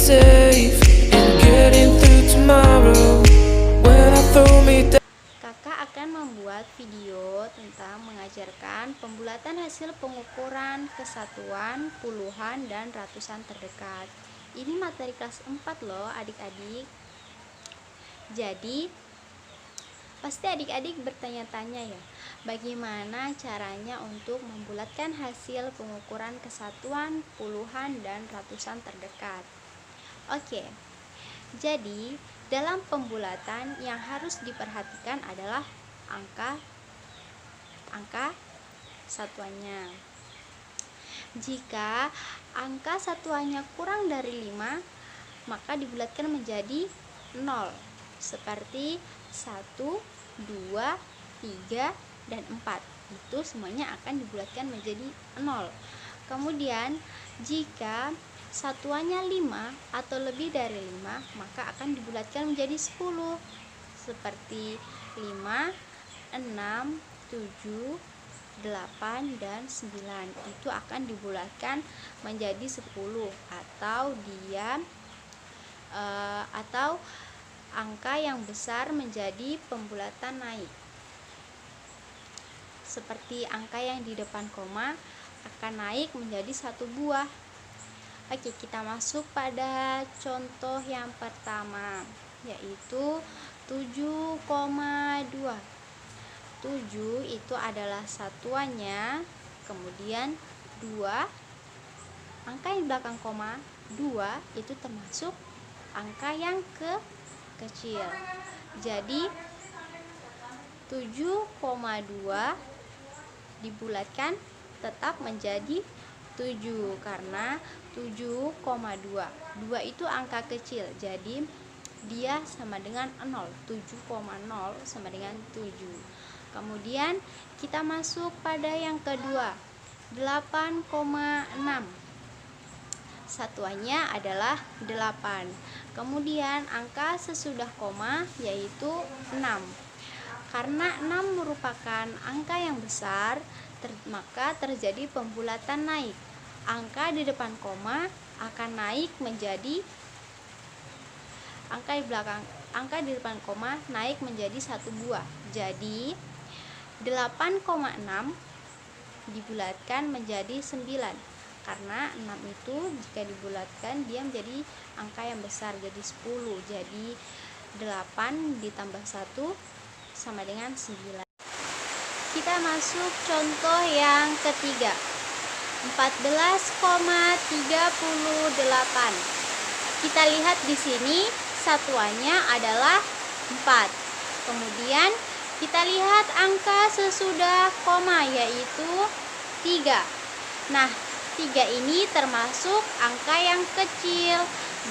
safe in getting through tomorrow. When I throw me down. Kakak akan membuat video tentang mengajarkan pembulatan hasil pengukuran kesatuan, puluhan, dan ratusan terdekat. Ini materi kelas 4 loh adik-adik. Jadi pasti adik-adik bertanya-tanya ya, bagaimana caranya untuk membulatkan hasil pengukuran kesatuan, puluhan, dan ratusan terdekat. Oke, jadi dalam pembulatan yang harus diperhatikan adalah angka satuannya. Jika angka satuannya kurang dari 5, maka dibulatkan menjadi 0, seperti 1, 2, 3, dan 4. Itu semuanya akan dibulatkan menjadi 0. Kemudian jika satuannya 5 atau lebih dari 5, maka akan dibulatkan menjadi 10, seperti 5, 6, 7, 8, dan 9. Itu akan dibulatkan menjadi 10, atau angka yang besar menjadi pembulatan naik. Seperti angka yang di depan koma akan naik menjadi 1 buah. Oke, kita masuk pada contoh yang pertama, yaitu 7,2. 7 itu adalah satuannya, kemudian 2, angka yang di belakang koma 2 itu termasuk angka yang kecil. Jadi 7,2 dibulatkan tetap menjadi 7 karena 7,2. 2 itu angka kecil, jadi dia sama dengan 0. 7,0 sama dengan 7. Kemudian kita masuk pada yang kedua, 8,6. Satuannya adalah 8. Kemudian angka sesudah koma yaitu 6. Karena 6 merupakan angka yang besar, maka terjadi pembulatan naik. Angka di depan koma akan naik menjadi angka di depan koma naik menjadi 1 buah. Jadi 8,6 dibulatkan menjadi 9. Karena 6 itu jika dibulatkan dia menjadi angka yang besar, jadi 10. Jadi 8 ditambah 1 sama dengan 9. Kita masuk contoh yang ketiga, 14,38. Kita lihat di sini satuannya adalah 4. Kemudian kita lihat angka sesudah koma yaitu 3. Nah, 3 ini termasuk angka yang kecil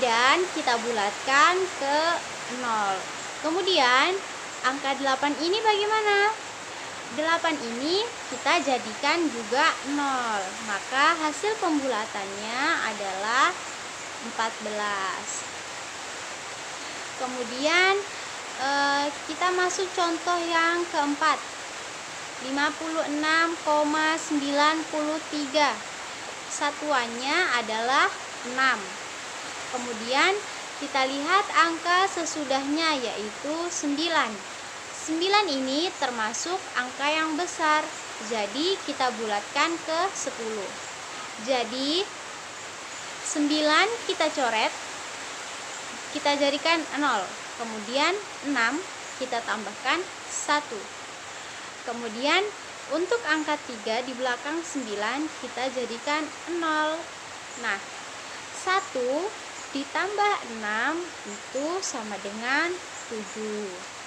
dan kita bulatkan ke 0. Kemudian angka 8 ini bagaimana? 8 ini kita jadikan juga 0. Maka hasil pembulatannya adalah 14. Kemudian kita masuk contoh yang keempat, 56,93. Satuannya adalah 6. Kemudian kita lihat angka sesudahnya yaitu 9. 9 ini termasuk angka yang besar, jadi kita bulatkan ke 10. Jadi 9 kita coret, kita jadikan 0. Kemudian 6 kita tambahkan 1. Kemudian untuk angka 3 di belakang 9 kita jadikan 0. Nah, 1 ditambah 6 itu sama dengan 7.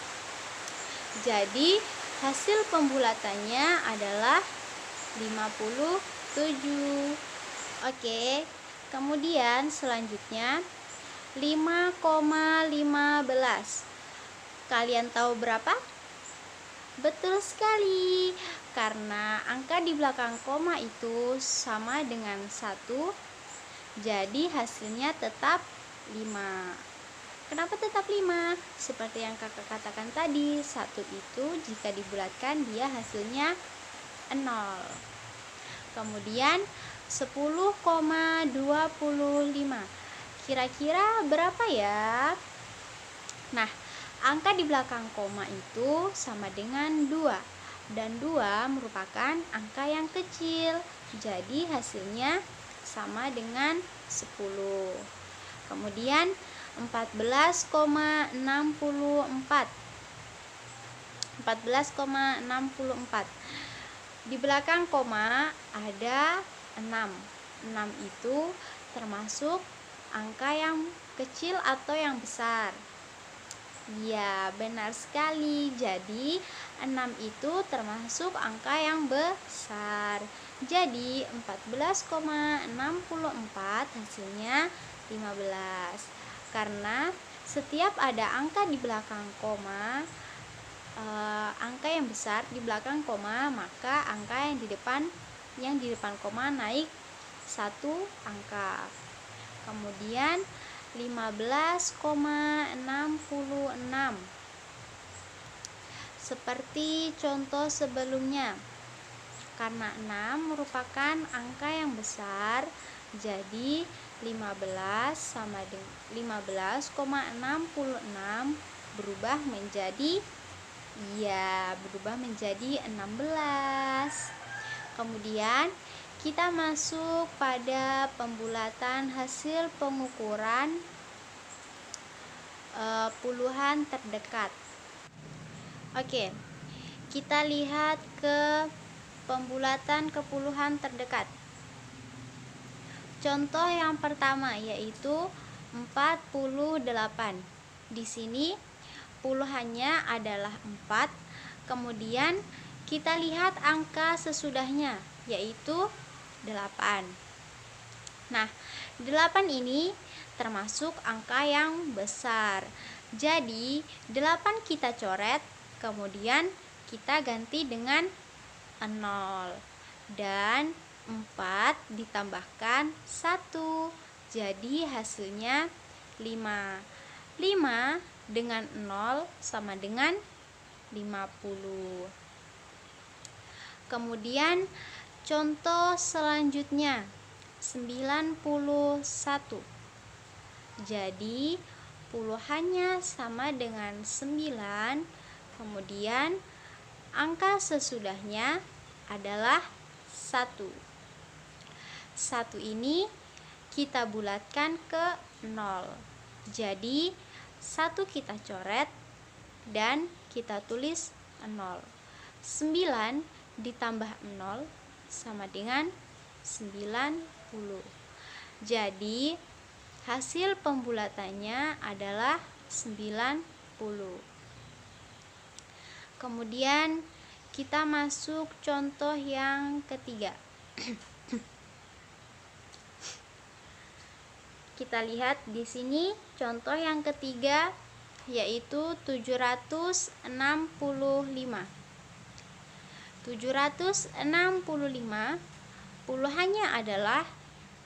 Jadi hasil pembulatannya adalah 57. Oke, kemudian selanjutnya 5,15. Kalian tahu berapa? Betul sekali, karena angka di belakang koma itu sama dengan 1, jadi hasilnya tetap 5. Kenapa tetap 5? Seperti yang kakak katakan tadi, 1 itu jika dibulatkan dia hasilnya 0. Kemudian 10,25. Kira-kira berapa ya? Nah, angka di belakang koma itu sama dengan 2. Dan 2 merupakan angka yang kecil. Jadi hasilnya sama dengan 10. Kemudian 14,64. 14,64. Di belakang koma ada 6. 6 itu termasuk angka yang kecil atau yang besar? Ya, benar sekali. Jadi, 6 itu termasuk angka yang besar. Jadi, 14,64 hasilnya 15. Karena setiap ada angka di belakang koma, angka yang besar di belakang koma, maka angka yang di depan koma naik 1 angka. Kemudian 15,66. Seperti contoh sebelumnya. Karena 6 merupakan angka yang besar, jadi 15 sama dengan 15,66 berubah menjadi 16. Kemudian kita masuk pada pembulatan hasil pengukuran puluhan terdekat. Oke, kita lihat ke pembulatan ke puluhan terdekat. Contoh yang pertama yaitu 48. Di sini puluhannya adalah 4. Kemudian kita lihat angka sesudahnya yaitu 8. Nah, 8 ini termasuk angka yang besar. Jadi, 8 kita coret, kemudian kita ganti dengan 0. Dan 4 ditambahkan 1. Jadi, hasilnya 5. 5 dengan 0 sama dengan 50. Kemudian contoh selanjutnya 91. Jadi puluhannya sama dengan 9. Kemudian angka sesudahnya adalah 1. 1 ini kita bulatkan ke 0. Jadi 1 kita coret dan kita tulis 0. 9 ditambah 0 sama dengan 90. Jadi hasil pembulatannya adalah 90. Kemudian kita masuk contoh yang ketiga. Kita lihat di sini contoh yang ketiga yaitu 765. 765 puluhannya adalah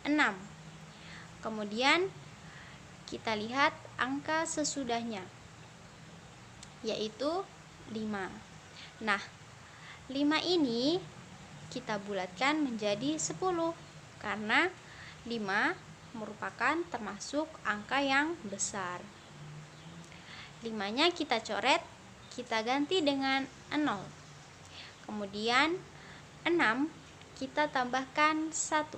6. Kemudian kita lihat angka sesudahnya yaitu 5. Nah, 5 ini kita bulatkan menjadi 10 karena 5 merupakan termasuk angka yang besar. 5-nya kita coret, kita ganti dengan 0. Kemudian 6 kita tambahkan 1.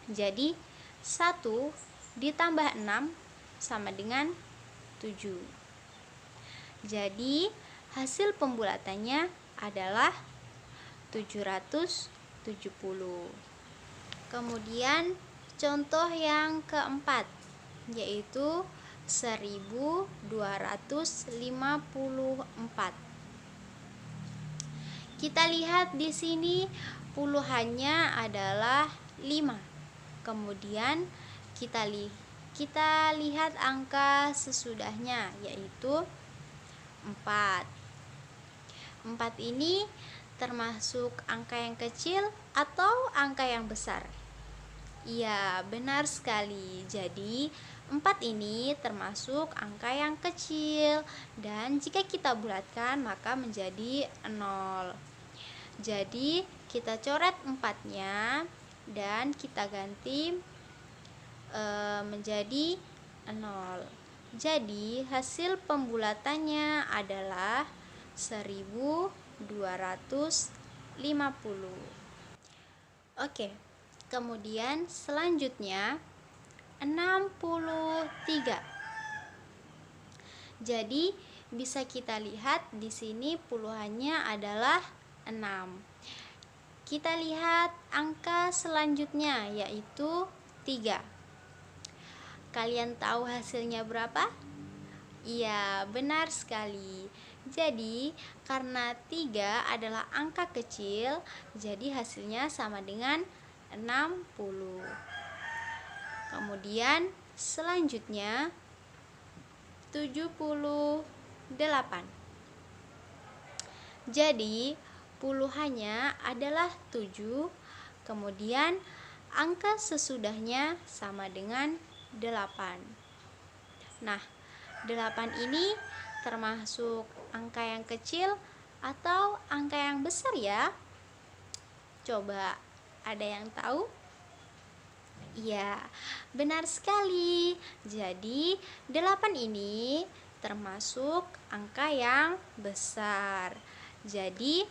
Jadi 1 ditambah 6 sama dengan 7. Jadi hasil pembulatannya adalah 770. Kemudian contoh yang keempat yaitu 1254. Kita lihat di sini puluhannya adalah 5. Kemudian kita lihat angka sesudahnya yaitu 4. 4 ini termasuk angka yang kecil atau angka yang besar? Iya, benar sekali. Jadi 4 ini termasuk angka yang kecil dan jika kita bulatkan maka menjadi 0. Jadi kita coret 4-nya dan kita ganti menjadi 0. Jadi hasil pembulatannya adalah 1250. Oke, kemudian selanjutnya 63. Jadi bisa kita lihat di sini puluhannya adalah 6. Kita lihat angka selanjutnya yaitu 3. Kalian tahu hasilnya berapa? Iya, benar sekali. Jadi, karena 3 adalah angka kecil, jadi hasilnya sama dengan 60. Kemudian selanjutnya 78. Jadi, puluhannya adalah 7, kemudian angka sesudahnya sama dengan 8. Nah, 8 ini termasuk angka yang kecil atau angka yang besar ya? Coba, ada yang tahu? Iya, benar sekali. Jadi, 8 ini termasuk angka yang besar. Jadi,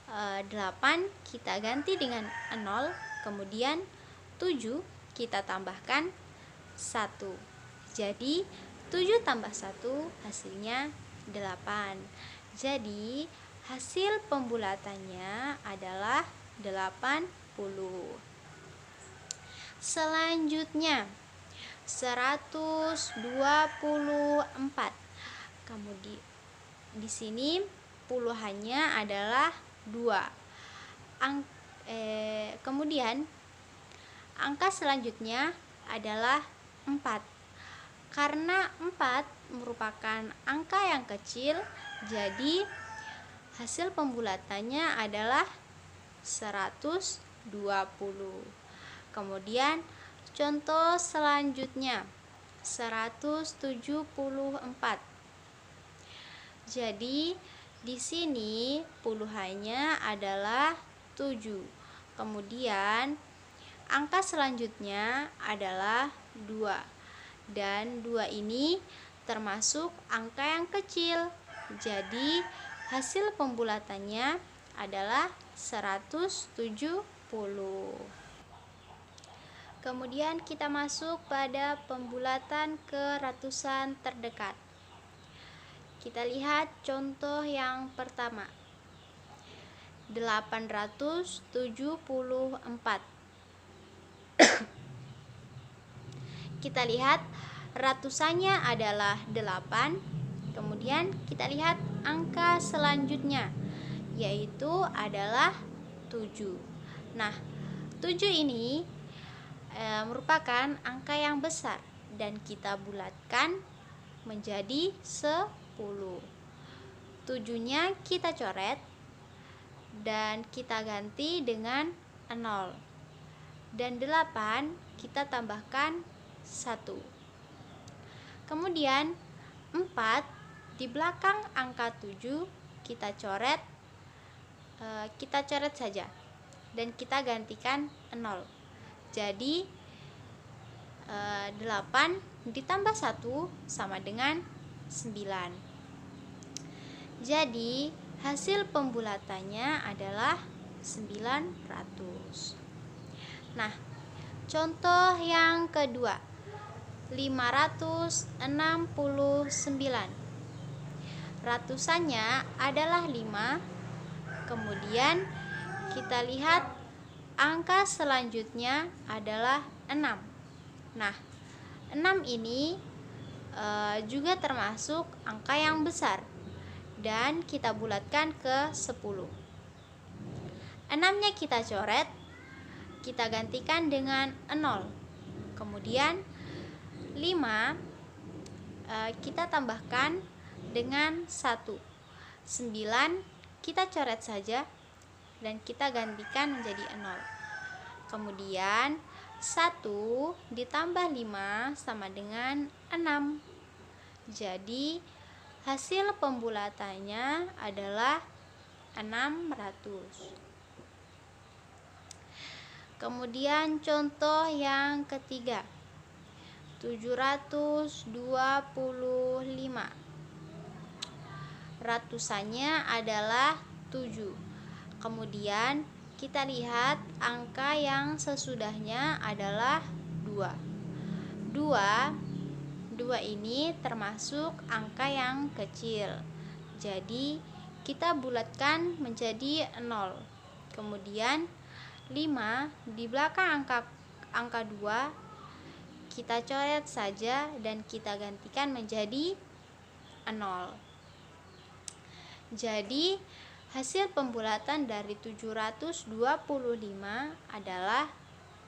8 kita ganti dengan 0, kemudian 7 kita tambahkan 1. Jadi 7 tambah 1 hasilnya 8. Jadi hasil pembulatannya adalah 80. Selanjutnya 124. Kemudian di sini puluhannya adalah 2. Kemudian angka selanjutnya adalah 4. Karena 4 merupakan angka yang kecil, jadi hasil pembulatannya adalah 120. Kemudian contoh selanjutnya 174. Jadi di sini puluhannya adalah 7. Kemudian angka selanjutnya adalah 2. Dan 2 ini termasuk angka yang kecil. Jadi hasil pembulatannya adalah 170. Kemudian kita masuk pada pembulatan ke ratusan terdekat. Kita lihat contoh yang pertama. 874. Kita lihat ratusannya adalah 8. Kemudian kita lihat angka selanjutnya yaitu adalah 7. Nah, 7 ini merupakan angka yang besar dan kita bulatkan menjadi 10. 7-nya kita coret dan kita ganti dengan 0. Dan 8 kita tambahkan 1. Kemudian 4 di belakang angka 7 kita coret saja dan kita gantikan 0. Jadi 8 ditambah 1 sama dengan 9. Jadi hasil pembulatannya adalah 900. Nah, contoh yang kedua 569. Ratusannya adalah 5. Kemudian kita lihat angka selanjutnya adalah 6. Nah, 6 ini juga termasuk angka yang besar dan kita bulatkan ke 10. 6-nya kita coret, kita gantikan dengan 0. Kemudian 5 kita tambahkan dengan 1. 9 kita coret saja dan kita gantikan menjadi 0. Kemudian 1 ditambah 5 sama dengan 6. Jadi hasil pembulatannya adalah 600. Kemudian contoh yang ketiga 725. Ratusannya adalah 7. Kemudian kita lihat angka yang sesudahnya adalah 2. 2 ini termasuk angka yang kecil. Jadi kita bulatkan menjadi 0. Kemudian 5 di belakang angka 2 kita coret saja dan kita gantikan menjadi 0. Jadi hasil pembulatan dari 725 adalah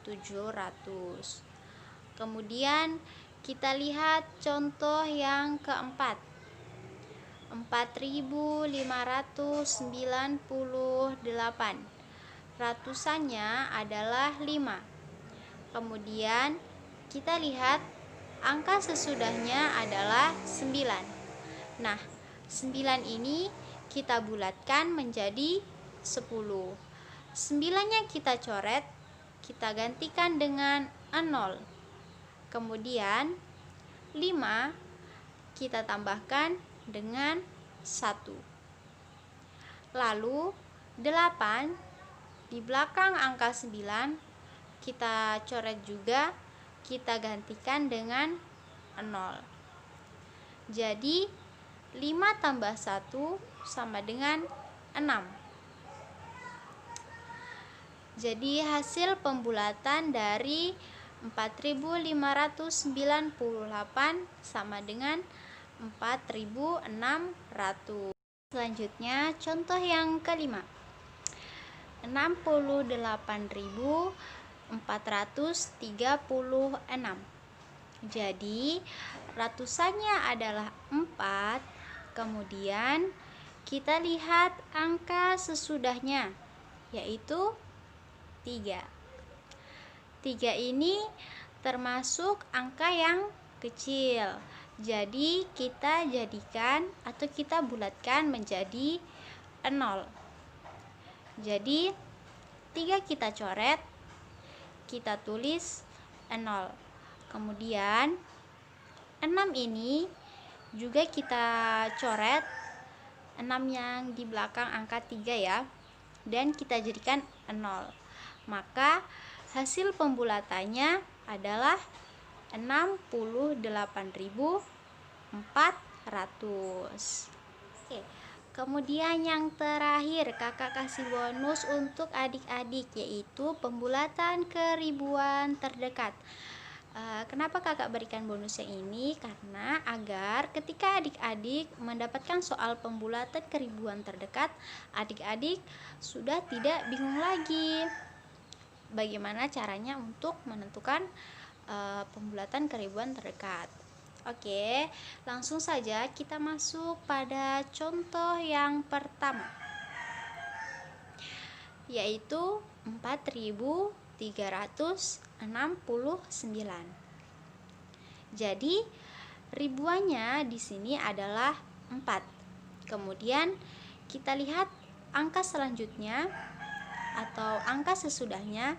700. Kemudian kita lihat contoh yang keempat. 4598. Ratusannya adalah 5. Kemudian kita lihat angka sesudahnya adalah 9. Nah, 9 ini kita bulatkan menjadi 10. 9-nya kita coret, kita gantikan dengan 0. Kemudian 5 kita tambahkan dengan 1. Lalu 8 di belakang angka 9 kita coret juga, kita gantikan dengan 0. Jadi 5 tambah 1 sama dengan 6. Jadi hasil pembulatan dari 4598 sama dengan 4600. Selanjutnya contoh yang kelima. 68.436. Jadi ratusannya adalah 4. Kemudian kita lihat angka sesudahnya, yaitu 3. 3 ini termasuk angka yang kecil. Jadi kita jadikan atau kita bulatkan menjadi 0. Jadi 3 kita coret, kita tulis 0. Kemudian 6 ini juga kita coret, 6 yang di belakang angka 3 ya, dan kita jadikan 0. Maka hasil pembulatannya adalah 68.400. Oke. Kemudian yang terakhir kakak kasih bonus untuk adik-adik, yaitu pembulatan keribuan terdekat. Kenapa kakak berikan bonus yang ini? Karena agar ketika adik-adik mendapatkan soal pembulatan keribuan terdekat, adik-adik sudah tidak bingung lagi bagaimana caranya untuk menentukan pembulatan keribuan terdekat. Oke, langsung saja kita masuk pada contoh yang pertama, yaitu 4369. Jadi ribuannya di sini adalah 4. Kemudian kita lihat angka selanjutnya atau angka sesudahnya,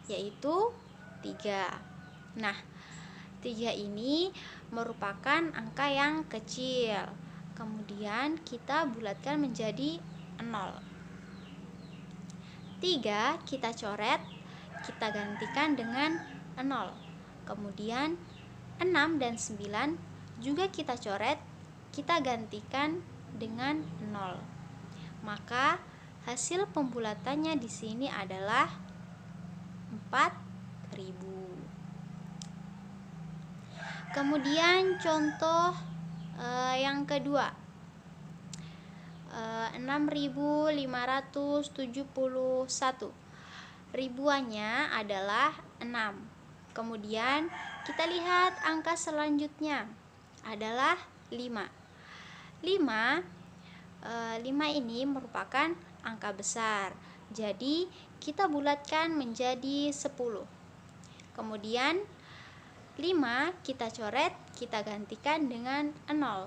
yaitu 3. Nah, 3 ini merupakan angka yang kecil. Kemudian kita bulatkan menjadi 0. 3 kita coret, kita gantikan dengan 0. Kemudian 6 dan 9 juga kita coret, kita gantikan dengan 0. Maka hasil pembulatannya di sini adalah 4000. Kemudian contoh yang kedua, 6571. Ribuannya adalah 6. Kemudian kita lihat angka selanjutnya adalah 5. 5 ini merupakan angka besar. Jadi kita bulatkan menjadi 10. Kemudian 5 kita coret, kita gantikan dengan 0.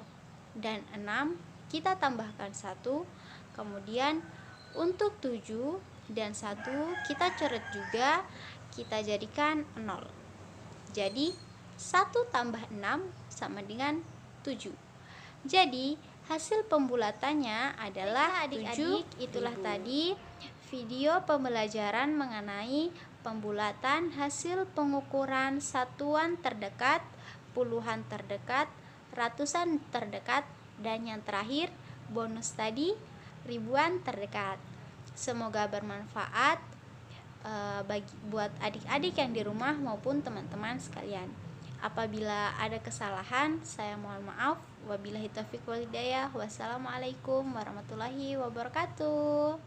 Dan 6 kita tambahkan 1. Kemudian untuk 7 dan 1 kita coret juga, kita jadikan 0. Jadi 1 tambah 6 sama dengan 7. Jadi hasil pembulatannya adalah adik-adik. Itulah tadi video pembelajaran mengenai pembulatan hasil pengukuran satuan terdekat, puluhan terdekat, ratusan terdekat, dan yang terakhir bonus tadi ribuan terdekat. Semoga bermanfaat buat adik-adik yang di rumah maupun teman-teman sekalian. Apabila ada kesalahan, saya mohon maaf. Wabillahi taufiq wal hidayah. Wassalamualaikum warahmatullahi wabarakatuh.